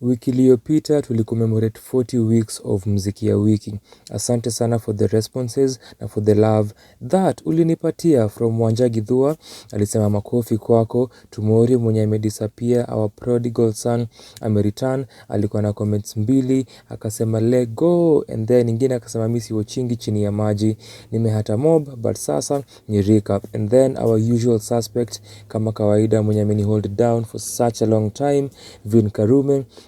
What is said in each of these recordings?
Wiki iliyopita tulicommemorate 40 weeks of Mziki ya wiki. Asante sana for the responses na for the love that ulinipatia. From Wanja Githua alisema makofi kwako. Tumori mwenye amedisappear, our prodigal son amereturn, alikuwa na comments 2, akasema let go, and then ingine akasema misi wachingi chini ya maji, nimehata mob but sasa ni recap. And then our usual suspect kama kawaida mwenye ameni hold down for such a long time, Fvnk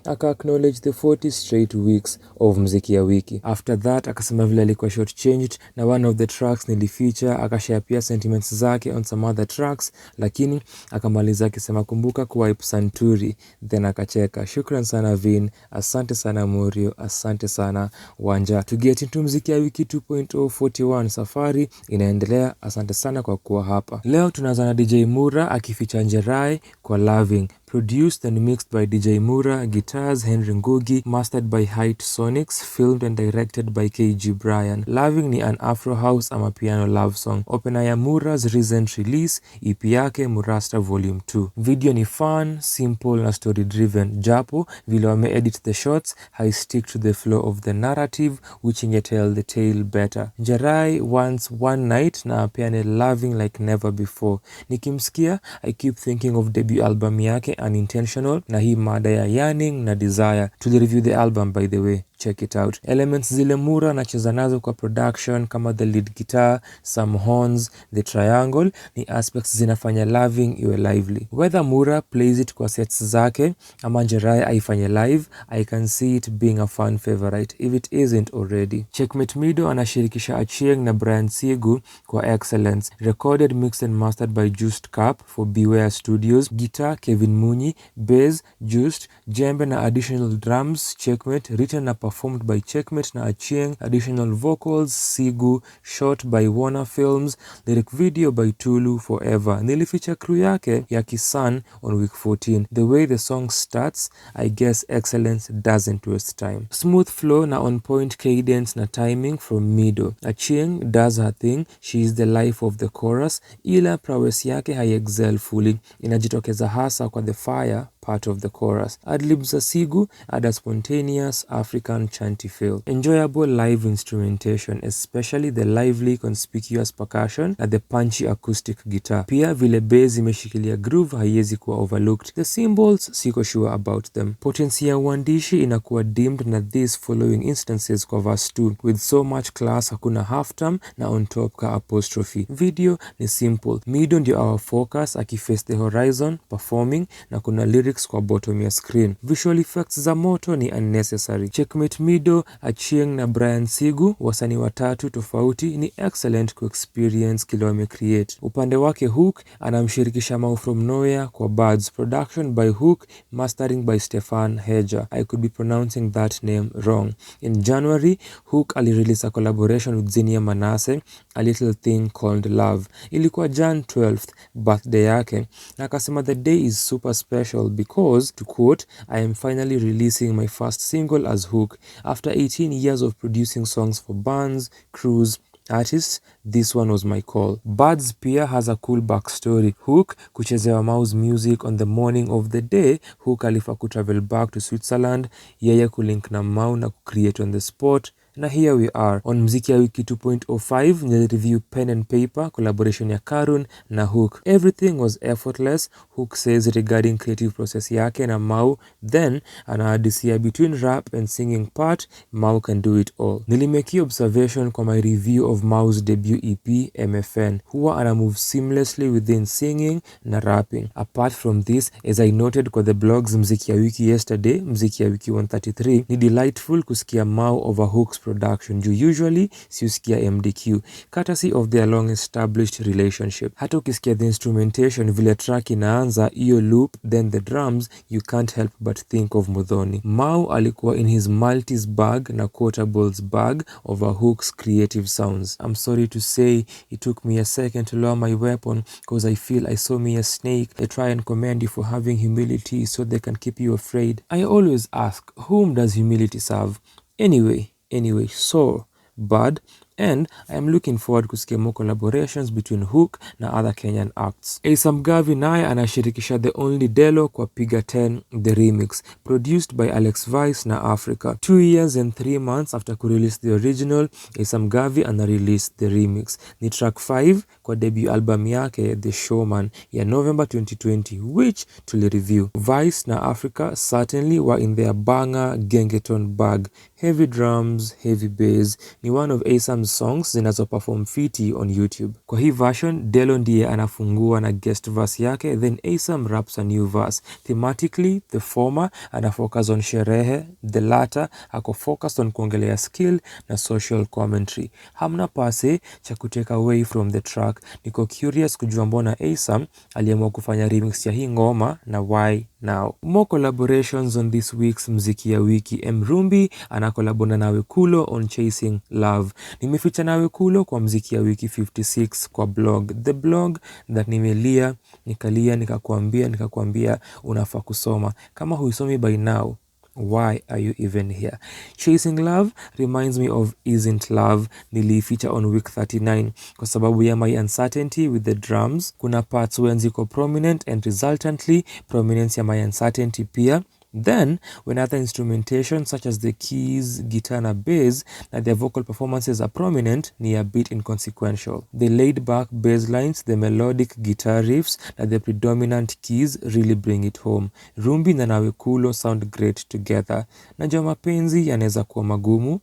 aka acknowledge the 40 straight weeks of Mziki ya wiki. After that akasema vile alikuwa short changed na one of the tracks nilifeature, akashare pia sentiments zake on some other tracks, lakini akamaliza akisema kumbuka kuwipe Santuri, then akacheka. Shukran sana Vin, asante sana Muriu, asante sana Wanja. To get into Mziki ya wiki 2.0 41 safari inaendelea. Asante sana kwa kuwa hapa. Leo tunaanza na DJ Mura akifeature Njerae kwa Loving. Produced and mixed by DJ Mura, guitars Henry Ngugi, mastered by Height Sonics, filmed and directed by KG Brian. Loving ni an Afro House ama piano love song. Opener ya Mura's recent release, EP yake Murasta Volume 2. Video ni fun, simple na story driven. Japo, vile wame edit the shots, I stick to the flow of the narrative, which ingetell the tale better. Njerae wants one night na apeane Loving like never before. Nikimsikia, I keep thinking of debut album yake Unintentional na hii mada ya yearning na desire. Review the album by the way, check it out. Elements zile Mura anacheza nazo kwa production kama the lead guitar, some horns, the triangle ni aspects zinafanya Loving iwe lively. Whether Mura plays it kwa sets zake ama Njerae aifanye live, I can see it being a fan favorite if it isn't already. Checkmate Mido anashirikisha Achieng na Brian Sigu kwa Excellence. Recorded, mixed and mastered by Juiced Cup for Beware Studios. Guitar Kevin Munyi, bass Juiced, jembe na additional drums Checkmate, written na performed by Checkmate na Achieng, additional vocals Sigu, shot by Warner Films, lyric video by Tulu Forever. Nilificha crew yake ya Kisan on week 14. The way the song starts, I guess Excellence doesn't waste time. Smooth flow na on point cadence na timing from Mido. Achieng does her thing, she is the life of the chorus, ila prowess yake hai excel fully, inajitokeza hasa kwa the fire part of the chorus. Adlibs za Sigu add a spontaneous African chanty feel. Enjoyable live instrumentation, especially the lively conspicuous percussion na the punchy acoustic guitar. Pia vile bass imeshikilia groove haiwezi kuwa overlooked. The cymbals siko sure about them. Potency ya uandishi inakuwa dimmed na these following instances kwa verse 2. With so much class hakuna half term na on top ka apostrophe. Video ni simple. Mido ndio our focus akiface the horizon performing na kuna lyrics kwa bottom ya screen. Visual effects za moto ni unnecessary. Checkmate Mido, Achieng na Brian Sigu, wasanii watatu tofauti, ni excellent ku experience kile wame create. Upande wake Hook anamshirikisha Mau from Nowhere kwa Birds. Production by Hook, mastering by Stefan Heja. I could be pronouncing that name wrong. In January, Hook alirelease a collaboration with Zinia Manase, A Little Thing Called Love. Ilikuwa Jan 12th, birthday yake, na akasema the day is super special because, to quote, I am finally releasing my first single as Hook. After 18 years of producing songs for bands, crews, artists, this one was my call. Birds pia has a cool backstory. Hook kuchezewa Mau's music on the morning of the day Hook alifa kutravel back to Switzerland, yeye kulink na Mau na kucreate on the spot. Na here we are on Mziki ya wiki 2.05, nili review Pen and Paper, collaboration ya Karun na Hook. Everything was effortless, Hook says regarding creative process yake na Mau, then anahadisia between rap and singing part, Mau can do it all. Nilimeki observation kwa my review of Mau's debut EP, MFN. Huwa ana move seamlessly within singing na rapping. Apart from this, as I noted kwa the blogs Mziki ya wiki yesterday, Mziki ya wiki 133, ni delightful kusikia Mau over Hook's production juu usually siusikia MDQ, courtesy of their long established relationship. Hata ukisikia the instrumentation vile track inaanza iyo loop then the drums, you can't help but think of Muthoni. Mau alikuwa in his multis bag na quotables bag over Hook's creative sounds. I'm sorry to say it took me a second to lower my weapon because I feel I saw me a snake. They try and commend you for having humility so they can keep you afraid. I always ask, whom does humility serve? Anyway, so, Bud, and I am looking forward kusikia more collaborations between Hook na other Kenyan acts. Asum Garvey naye anashirikisha TheOnlyDelo kwa Piga 10 the remix, produced by Alex Vice na Africa. 2 years and 3 months after kurelease the original, Asum Garvey ana-release the remix. Ni track 5 kwa debut album yake The Showman ya November 2020, which tuli-review. Vice na Africa certainly were in their banger gengeton bag. Heavy drums, heavy bass, ni one of Asum's songs zinazo-perform fiti on YouTube. Kwa hii version, Delo ndiye anafungua na guest verse yake, then Asum raps a new verse. Thematically, the former anafocus on sherehe, the latter ako focused on kuongelea skill na social commentary. Hamna pase cha kutake away from the track. Niko curious kujua mbona Asum aliamua kufanya remix ya hii ngoma na why now. More collaborations on this week's Mziki ya Wiki. Rumbi anakolabona Nawekulo on Chasing Love. Nimeficha Nawekulo kwa Mziki ya Wiki 56 kwa blog. The blog that nimelia, nikakuambia unafaa kusoma. Kama huisomi by now, why are you even here? Chasing Love reminds me of Isn't Love, nilificha on week 39 kwa sababu ya my uncertainty with the drums. Kuna parts where ziko prominent and resultantly prominence ya my uncertainty pia. Then, when other instrumentation such as the keys, guitar na bass na their vocal performances are prominent, ni a bit inconsequential. The laid-back bass lines, the melodic guitar riffs na the predominant keys really bring it home. Rumbi na Nawekulo sound great together. Najua mapenzi yanaweza kuwa magumu,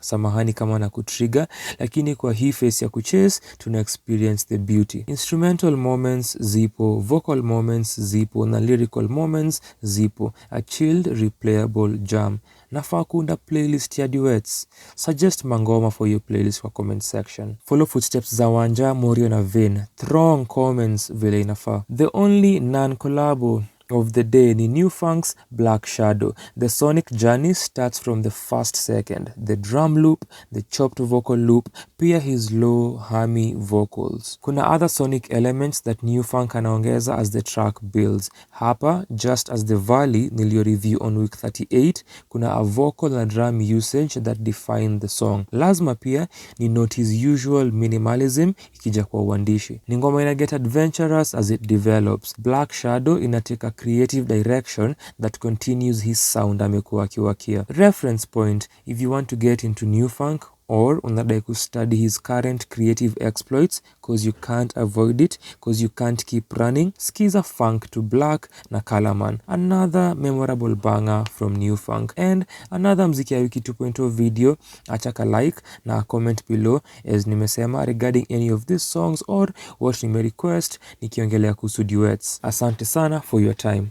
samahani kama na kutrigger, lakini kwa hii face ya kuchase, tuna experience the beauty. Instrumental moments zipo, vocal moments zipo, na lyrical moments zipo. A chilled, replayable jam. Nafaa kuunda playlist ya duets. Suggest mangoma for your playlist kwa comment section. Follow footsteps za Wanja, Muriu na Throng comments vile inafaa. The only non-collabo of the day ni New Funk's Black Shadow. The sonic journey starts from the first second. The drum loop, the chopped vocal loop, pia his low, hammy vocals. Kuna other sonic elements that New Funk anaongeza as the track builds. Hapa, just as the Valley nilio review on week 38, kuna a vocal na drum usage that define the song. Lazima pia ni note his usual minimalism ikija kwa uandishi. Ni ngoma ina get adventurous as it develops. Black Shadow inateka creative direction that continues his sound amekuwa akiwakia. Reference point if you want to get into New Funk or unadai kustudy his current creative exploits cause you can't avoid it, cause you can't keep running. Skiza Funk to Black na Kalaman. Another memorable banger from New Funk. And another Mziki ya Wiki 2.0 video. Achaka like na comment below as nimesema regarding any of these songs or what nime request nikiongelea kuhusu duets. Asante sana for your time.